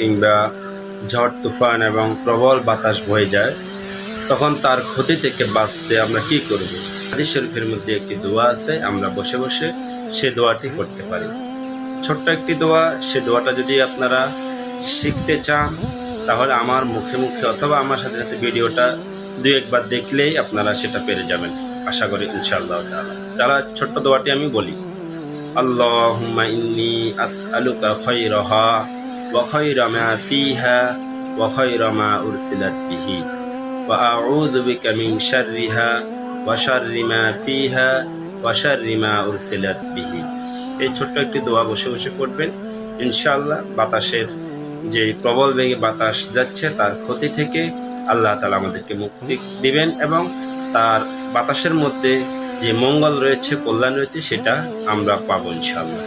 কিংবা ঝড় তুফান এবং প্রবল বাতাস বয়ে যায়, তখন তার ক্ষতি থেকে বাঁচতে আমরা কি করব? হাদিস শরীফের মধ্যে একটি দোয়া আছে, আমরা বসে বসে সে দোয়াটি করতে পারি। ছোট্ট একটি দোয়া, সে দোয়াটা যদি আপনারা শিখতে চান তাহলে আমার মুখে মুখে অথবা আমার সাথে সাথে ভিডিওটা দুই একবার দেখলেই আপনারা সেটা পেরে যাবেন, আশা করি ইনশাআল্লাহ তাআলা। তাহলে ছোট্ট দোয়াটি আমি বলি, আল্লাহুম্মা ইন্নী আসআলুকা খায়রাহা ওয়া খায়রা মা ফিহা ওয়া খায়রা মা উরসিলাত বিহি ওয়া আউযু বিকা মিন শাররিহা ওয়া শাররি মা ফিহা ওয়া শাররি মা উরসিলাত বিহি। এই ছোট্ট একটি দোয়া বসে বসে পড়বেন, ইনশাআল্লাহ বাতাসের যে প্রবল বেগে বাতাস যাচ্ছে তার ক্ষতি থেকে আল্লাহ তাআলা আমাদেরকে মুক্তি দিবেন এবং তার বাতাসের মধ্যে যে মঙ্গল রয়েছে, কল্যাণ রয়েছে, সেটা আমরা পাবো ইনশাআল্লাহ।